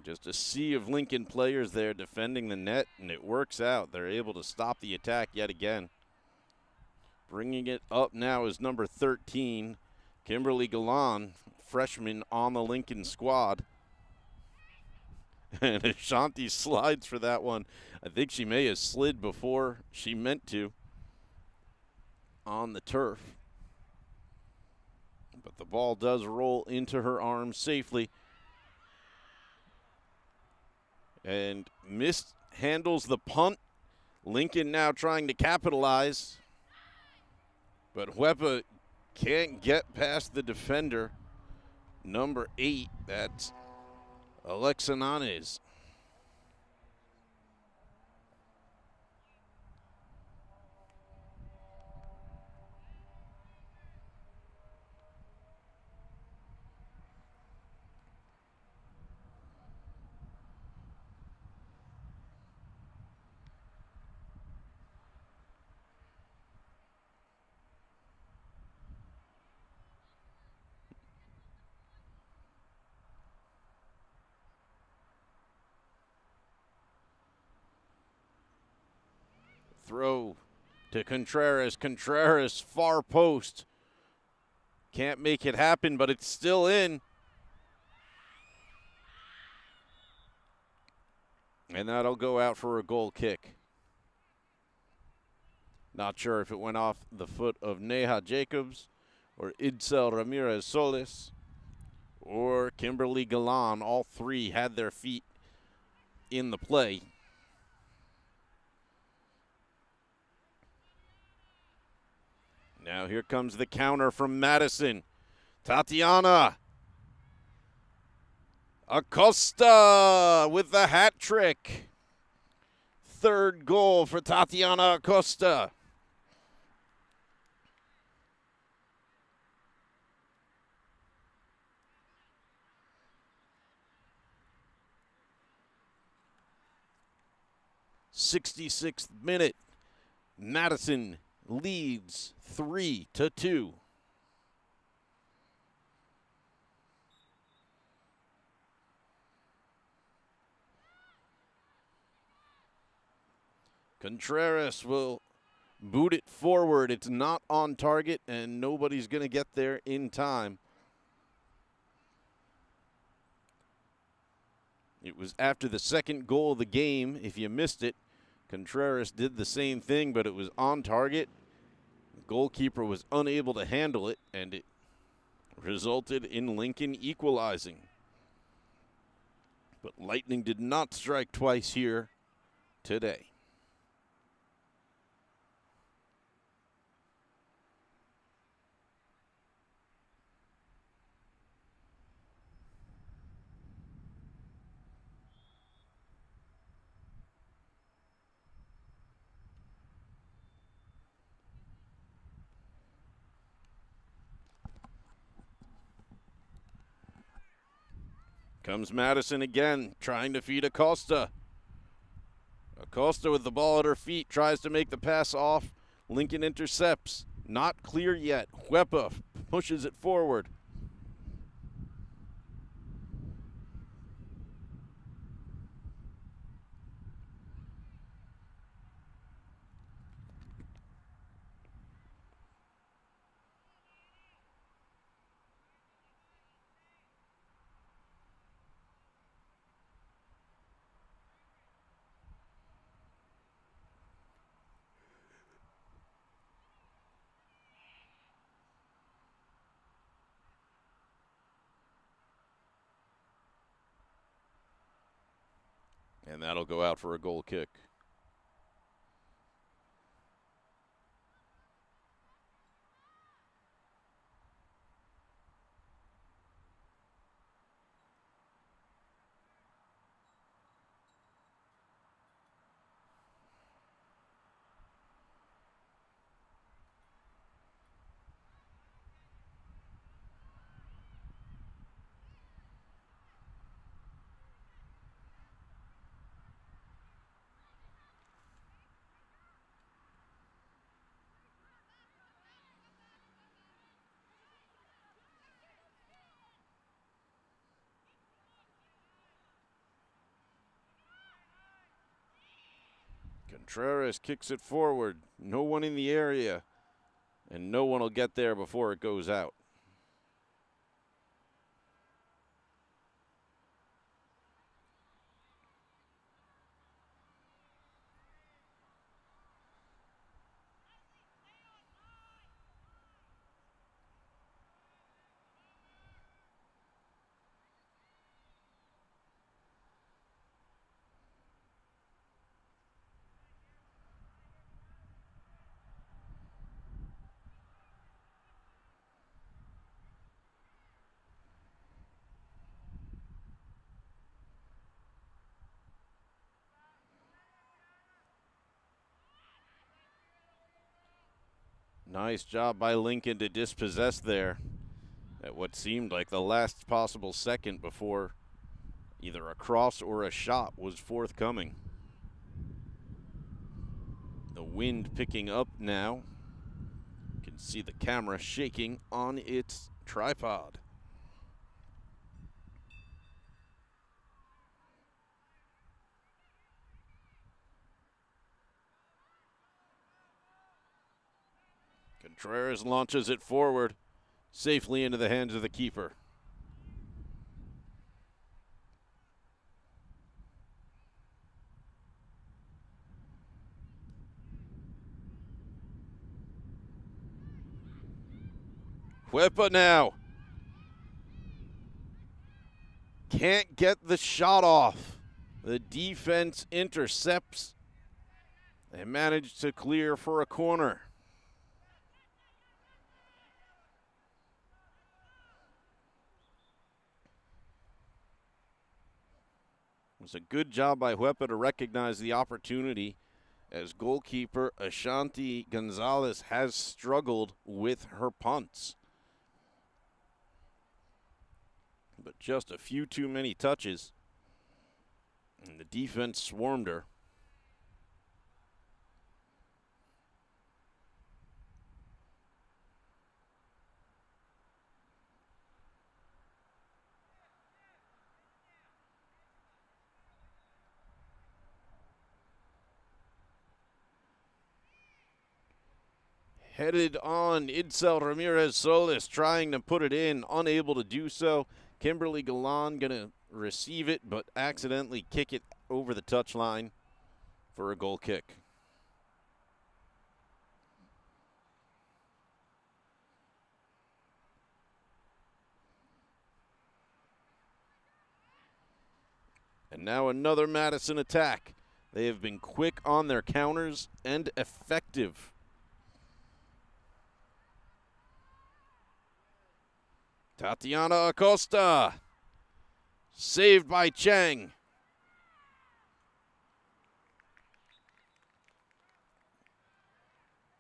Just a sea of Lincoln players there defending the net, and it works out. They're able to stop the attack yet again. Bringing it up now is number 13, Kimberly Galan, freshman on the Lincoln squad. And Ashanti slides for that one. I think she may have slid before she meant to on the turf. But the ball does roll into her arms safely. And mishandles the punt. Lincoln now trying to capitalize. But Huepa can't get past the defender. Number 8, that's Alexa Nanes. Throw to Contreras. Contreras, far post. Can't make it happen, but it's still in. And that'll go out for a goal kick. Not sure if it went off the foot of Neha Jacobs or Idsel Ramirez Solis or Kimberly Galan. All three had their feet in the play. Now here comes the counter from Madison. Tatiana Acosta with the hat trick. third goal for Tatiana Acosta. '66th minute. Madison leads 3-2. Contreras will boot it forward. It's not on target, and nobody's going to get there in time. It was after the second goal of the game. If you missed it, Contreras did the same thing, but it was on target. The goalkeeper was unable to handle it, and it resulted in Lincoln equalizing. But lightning did not strike twice here today. Comes Madison again, trying to feed Acosta. Acosta with the ball at her feet, tries to make the pass off. Lincoln intercepts. Not clear yet. Huepa pushes it forward. And that'll go out for a goal kick. Contreras kicks it forward. No one in the area, and no one will get there before it goes out. Nice job by Lincoln to dispossess there at what seemed like the last possible second before either a cross or a shot was forthcoming. The wind picking up now. You can see the camera shaking on its tripod. Contreras launches it forward, safely into the hands of the keeper. Huepa now. Can't get the shot off. The defense intercepts. They manage to clear for a corner. was a good job by Huepa to recognize the opportunity, as goalkeeper Ashanti Gonzalez has struggled with her punts. But just a few too many touches, and the defense swarmed her. Headed on, Idsel Ramirez Solis trying to put it in, unable to do so. Kimberly Galan going to receive it, but accidentally kick it over the touchline for a goal kick. And now another Madison attack. They have been quick on their counters and effective. Tatiana Acosta, saved by Chang.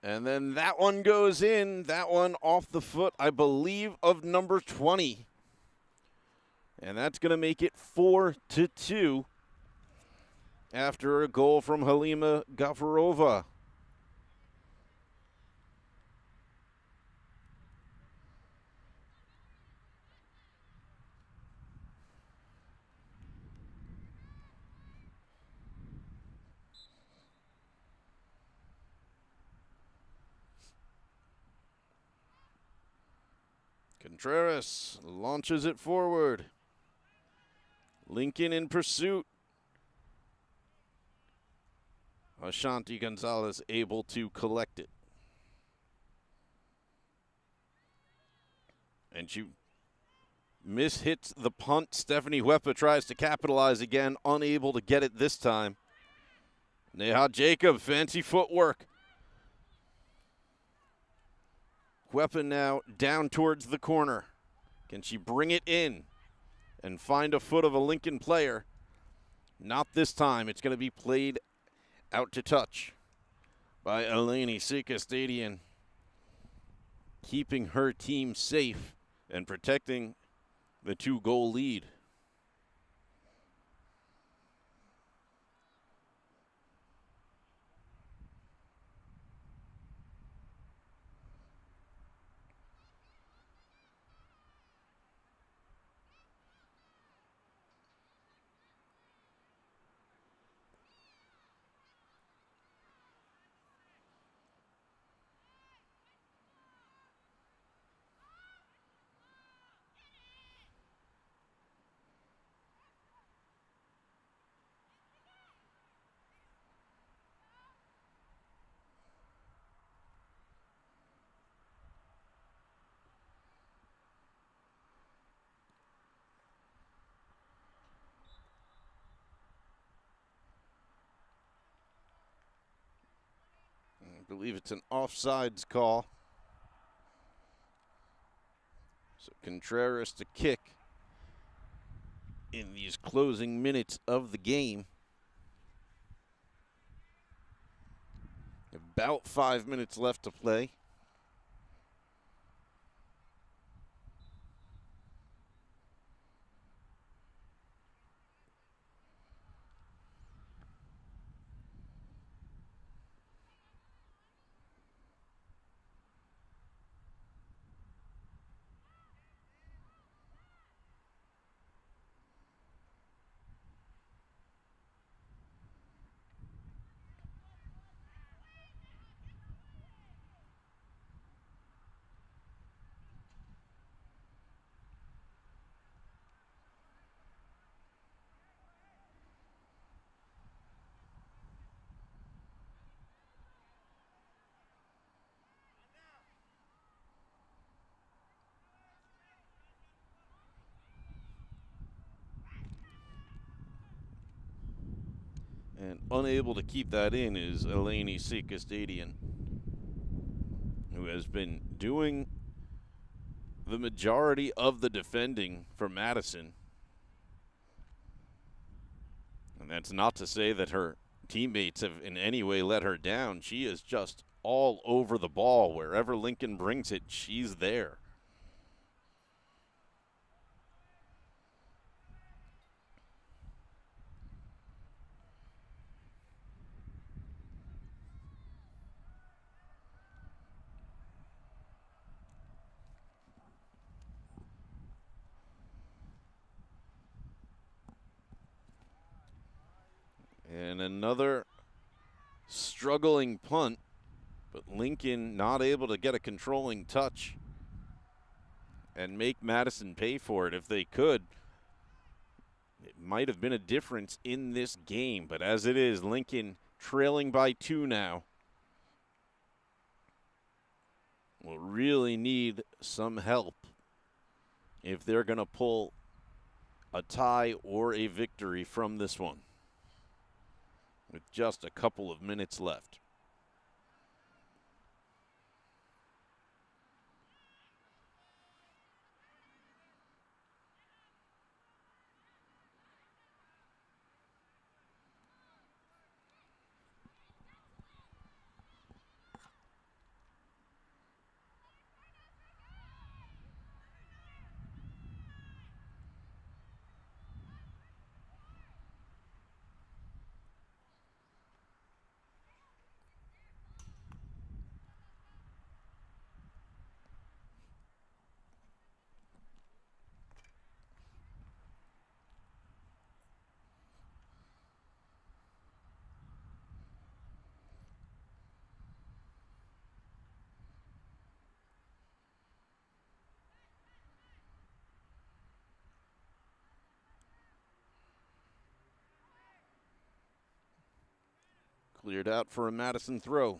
And then that one goes in, that one off the foot, I believe, of number 20. And that's going to make it 4-2 after a goal from Halima Gafarova. Contreras launches it forward. Lincoln in pursuit. Ashanti Gonzalez able to collect it. And she mishits the punt. Stephanie Huepa tries to capitalize again, unable to get it this time. Neha Jacob, fancy footwork. Huepa now down towards the corner. Can she bring it in and find a foot of a Lincoln player? Not this time. It's going to be played out to touch by Eleni Sikastadian, keeping her team safe and protecting the 2-goal lead. I believe it's an offsides call. So Contreras to kick in these closing minutes of the game. About 5 minutes left to play. And unable to keep that in is Eleni Sikastadian, who has been doing the majority of the defending for Madison. And that's not to say that her teammates have in any way let her down. She is just all over the ball. Wherever Lincoln brings it, she's there. And another struggling punt, but Lincoln not able to get a controlling touch and make Madison pay for it. If they could, it might have been a difference in this game, but as it is, Lincoln trailing by 2 now. Will really need some help if they're going to pull a tie or a victory from this one, with just a couple of minutes left. Cleared out for a Madison throw.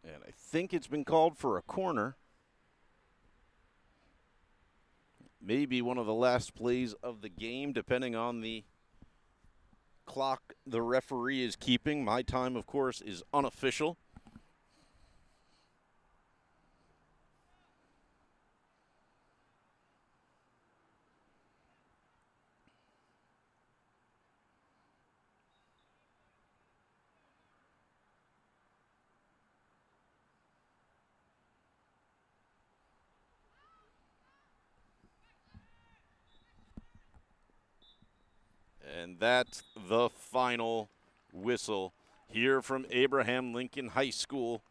And I think it's been called for a corner. Maybe one of the last plays of the game, depending on the clock the referee is keeping. My time, of course, is unofficial. And that's the final whistle here from Abraham Lincoln High School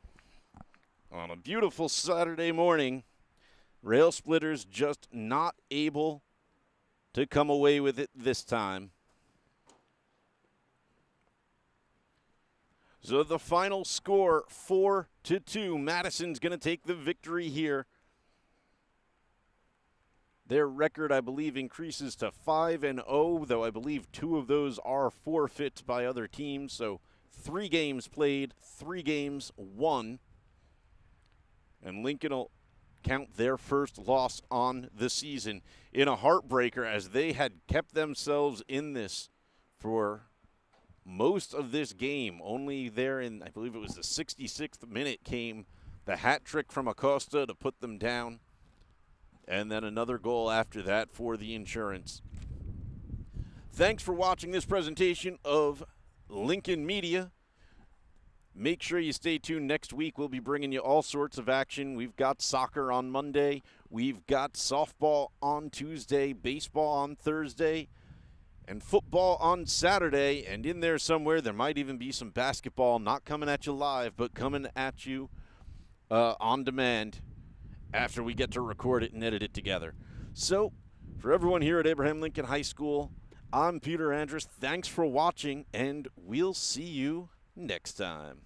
on a beautiful Saturday morning. Railsplitters just not able to come away with it this time. So the final score, 4-2. Madison's going to take the victory here. Their record, I believe, increases to 5-0, though I believe 2 of those are forfeits by other teams. So 3 games played, 3 games won. And Lincoln will count their first loss on the season in a heartbreaker, as they had kept themselves in this for most of this game. Only there in, I believe it was the 66th minute, came the hat trick from Acosta to put them down, and then another goal after that for the Insurance. Thanks for watching this presentation of Lincoln Media. Make sure you stay tuned. Next week, we'll be bringing you all sorts of action. We've got soccer on Monday. We've got softball on Tuesday, baseball on Thursday, and football on Saturday. And in there somewhere, there might even be some basketball, not coming at you live, but coming at you on demand after we get to record it and edit it together. So, for everyone here at Abraham Lincoln High School, I'm Peter Andrus. Thanks for watching, and we'll see you next time.